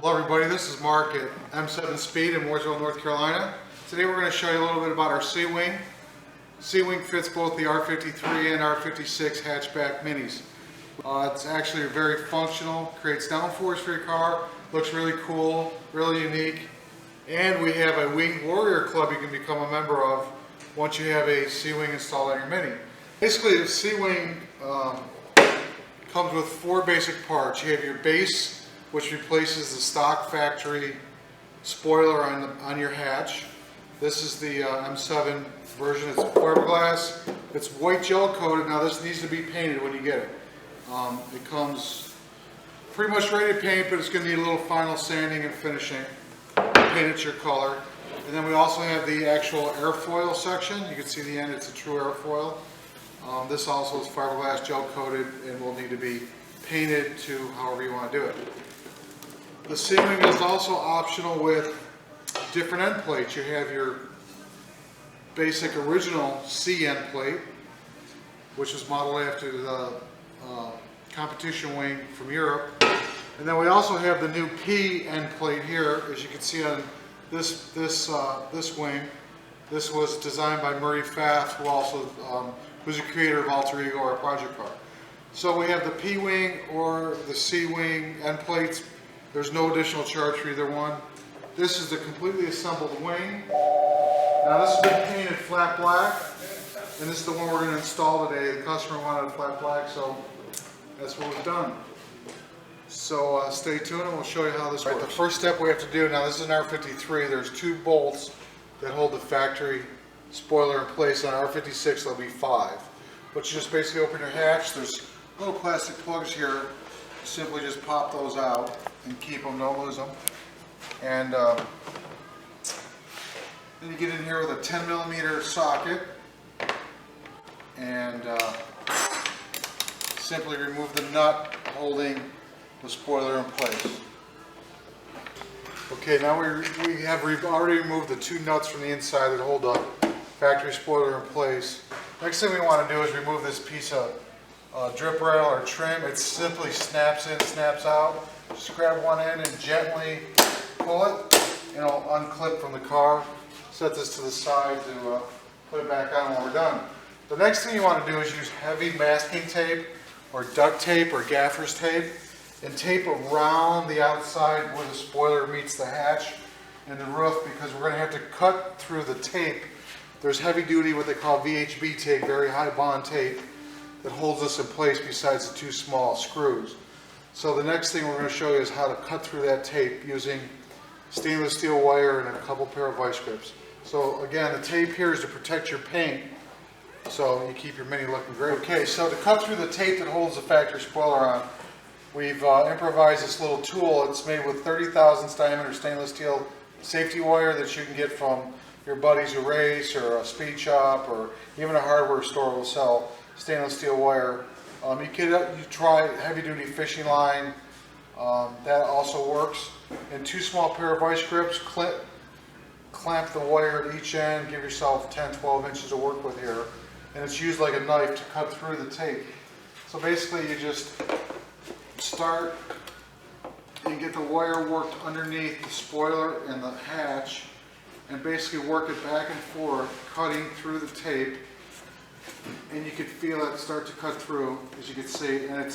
Hello everybody, this is Mark at M7 Speed in Mooresville, North Carolina. Today we're going to show you a little bit about our C-Wing. C-Wing fits both the R53 and R56 hatchback minis. It's actually very functional, creates downforce for your car, looks really cool, really unique. And we have a Wing Warrior Club you can become a member of once you have a C-Wing installed on your Mini. Basically the C-Wing comes with four basic parts. You have your base, which replaces the stock factory spoiler on your hatch. This is the M7 version. It's fiberglass. It's white gel coated. Now this needs to be painted when you get it. It comes pretty much ready to paint, but it's going to need a little final sanding and finishing. Paint it your color. And then we also have the actual airfoil section. You can see the end, it's a true airfoil. This also is fiberglass gel coated and will need to be painted to however you want to do it. The C-Wing is also optional with different end plates. You have your basic original C end plate, which is modeled after the competition wing from Europe. And then we also have the new P end plate here, as you can see on this wing. This was designed by Murray Pfaff, who's the creator of Alter Ego, our project car. So we have the P wing or the C wing end plates. There's no additional charge for either one. This is the completely assembled wing. Now this has been painted flat black, and this is the one we're going to install today. The customer wanted it flat black, so that's what we've done. So stay tuned and we'll show you how this works. The first step we have to do, now this is an R53, there's two bolts that hold the factory spoiler in place. On R56 there'll be 5. But you just basically open your hatch, there's little plastic plugs here. Simply just pop those out and keep them, don't lose them. And then you get in here with a 10mm socket and simply remove the nut holding the spoiler in place. Okay, now we've already removed the 2 nuts from the inside that hold the factory spoiler in place. Next thing we want to do is remove this piece of drip rail or trim. It simply snaps in, snaps out. Just grab one end and gently pull it, and it'll unclip from the car. Set this to the side to put it back on when we're done. The next thing you want to do is use heavy masking tape or duct tape or gaffer's tape and tape around the outside where the spoiler meets the hatch and the roof, because we're going to have to cut through the tape. There's heavy duty, what they call VHB tape, very high bond tape, that holds this in place besides the 2 small screws. So the next thing we're going to show you is how to cut through that tape using stainless steel wire and a couple pair of vice grips. So again, the tape here is to protect your paint, so you keep your Mini looking great. Okay, so to cut through the tape that holds the factory spoiler on, we've improvised this little tool. It's made with 30 thousandths diameter stainless steel safety wire that you can get from your buddies who race, or a speed shop, or even a hardware store will sell stainless steel wire. You try heavy duty fishing line, that also works. And 2 small pair of vice grips, clamp the wire at each end, give yourself 10-12 inches to work with here. And it's used like a knife to cut through the tape. So basically you just start and get the wire worked underneath the spoiler and the hatch, and basically work it back and forth, cutting through the tape. And you can feel it start to cut through, as you can see, and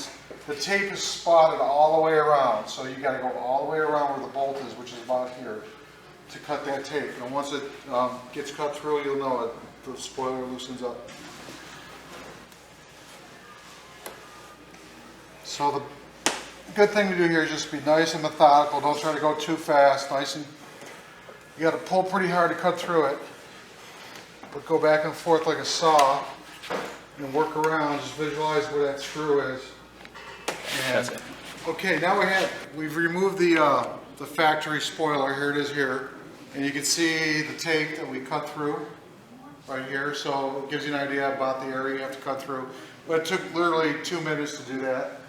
the tape is spotted all the way around, so you got to go all the way around where the bolt is, which is about here, to cut that tape. And once it gets cut through, you'll know it. The spoiler loosens up. So the good thing to do here is just be nice and methodical. Don't try to go too fast. You got to pull pretty hard to cut through it, but go back and forth like a saw and work around. Just visualize where that screw is. And, that's it. Okay, now we've removed the factory spoiler. Here it is here, and you can see the tape that we cut through right here. So it gives you an idea about the area you have to cut through. But it took literally 2 minutes to do that.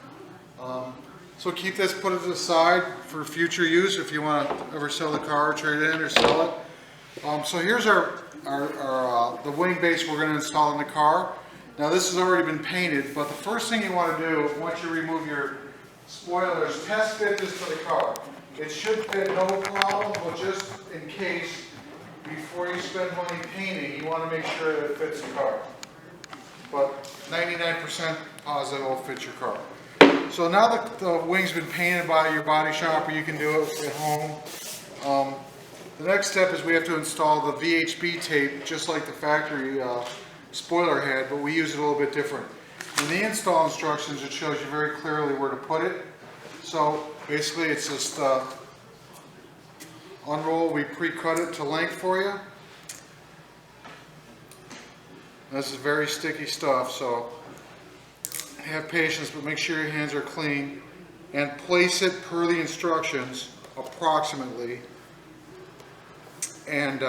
So keep this, put it to the side for future use if you want to ever sell the car, trade it in, or sell it. So here's the wing base we're going to install in the car. Now this has already been painted, but the first thing you want to do once you remove your spoilers, test fit this to the car. It should fit no problem, but just in case, before you spend money painting, you want to make sure that it fits the car. But 99% positive it'll fit your car. So now that the wing's been painted by your body shop, or you can do it at home, the next step is we have to install the VHB tape, just like the factory spoiler had, but we use it a little bit different. In the install instructions, it shows you very clearly where to put it. So basically it's just unroll, we pre-cut it to length for you. This is very sticky stuff, so have patience, but make sure your hands are clean and place it per the instructions approximately. And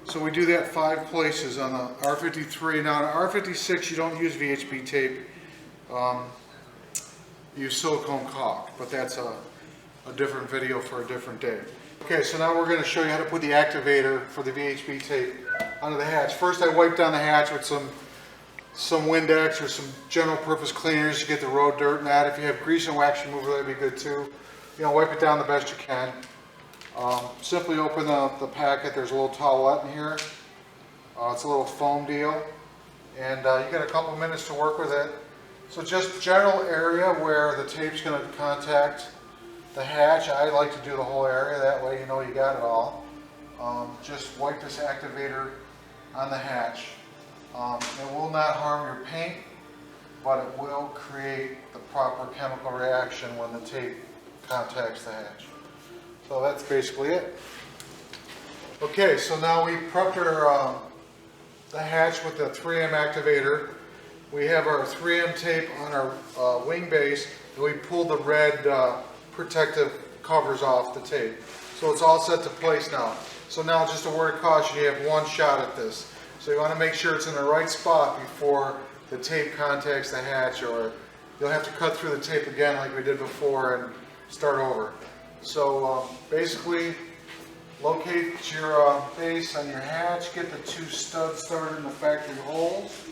so we do that 5 places on the R53. Now on the R56 you don't use VHB tape, you use silicone caulk, but that's a different video for a different day. Okay, so now we're going to show you how to put the activator for the VHB tape onto the hatch. First I wipe down the hatch with some Windex or some general purpose cleaners to get the road dirt and that. If you have grease and wax remover, that'd be good too. You know, wipe it down the best you can. Simply open the packet. There's a little towelette in here. It's a little foam deal, and you got a couple minutes to work with it. So just general area where the tape's going to contact the hatch. I like to do the whole area, that way you know you got it all. Just wipe this activator on the hatch. It will not harm your paint, but it will create the proper chemical reaction when the tape contacts the hatch. So that's basically it. Okay, so now we prepped the hatch with the 3M activator. We have our 3M tape on our wing base, and we pulled the red protective covers off the tape. So it's all set to place now. So now just a word of caution, you have one shot at this. So you want to make sure it's in the right spot before the tape contacts the hatch, or you'll have to cut through the tape again like we did before and start over. So basically, locate your base on your hatch, get the 2 studs started in the factory holes.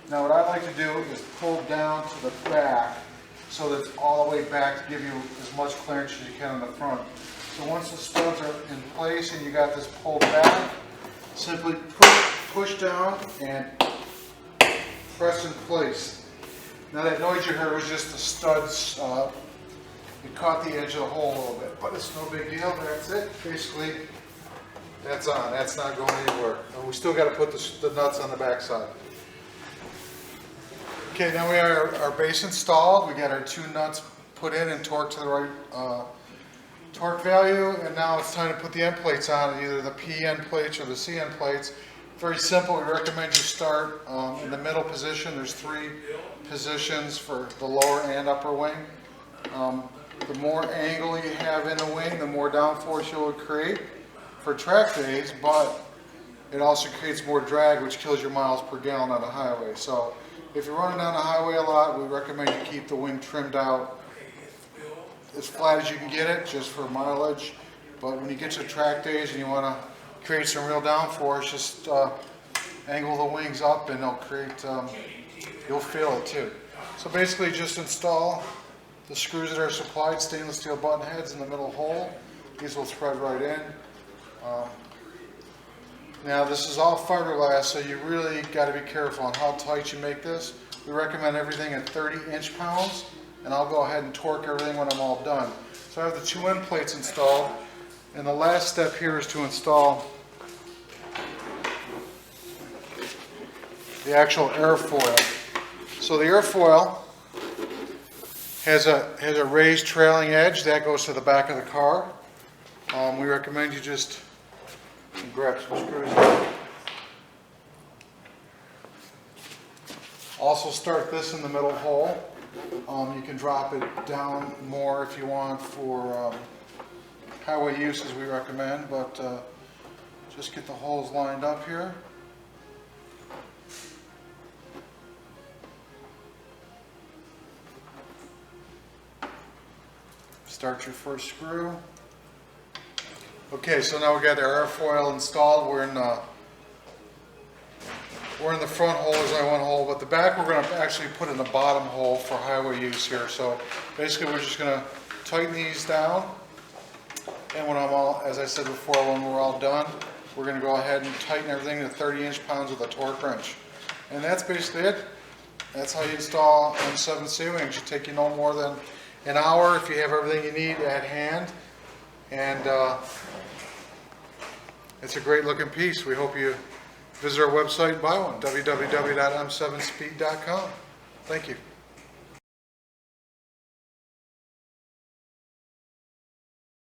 Now what I like to do is pull down to the back so that it's all the way back to give you as much clearance as you can in the front. So once the studs are in place and you got this pulled back, simply push down and press in place. Now that noise you heard was just the studs. It caught the edge of the hole a little bit, but it's no big deal. That's it. Basically, that's on. That's not going anywhere. And we still got to put the nuts on the back side. Okay, now we have our base installed. We got our 2 nuts put in and torqued to the right torque value, and now it's time to put the end plates on, either the P end plates or the C end plates. Very simple. We recommend you start in the middle position. There's 3 positions for the lower and upper wing. The more angle you have in the wing, the more downforce you will create for track days, but it also creates more drag, which kills your miles per gallon on the highway. So if you're running down the highway a lot, we recommend you keep the wing trimmed out as flat as you can get it, just for mileage. But when you get to track days and you want to create some real downforce, just angle the wings up and they'll create, you'll feel it too. So basically just install the screws that are supplied, stainless steel button heads in the middle hole. These will thread right in. Now this is all fiberglass, so you really got to be careful on how tight you make this. We recommend everything at 30 inch-pounds, and I'll go ahead and torque everything when I'm all done. So I have the 2 end plates installed, and the last step here is to install the actual airfoil. So the airfoil has a raised trailing edge that goes to the back of the car. We recommend you just grab some screws. Also start this in the middle hole. You can drop it down more if you want for highway use, as we recommend, but just get the holes lined up here. Start your first screw. Okay, so now we got our airfoil installed. We're We're in the front hole, there's only one hole, but the back we're going to actually put in the bottom hole for highway use here. So basically we're just going to tighten these down, and when I'm all, as I said before, when we're all done, we're going to go ahead and tighten everything to 30 inch-pounds with a torque wrench. And that's basically it. That's how you install M7 C-Wing. It should take you no more than an hour if you have everything you need at hand. And it's a great looking piece. We hope you visit our website and buy one, www.m7speed.com. Thank you.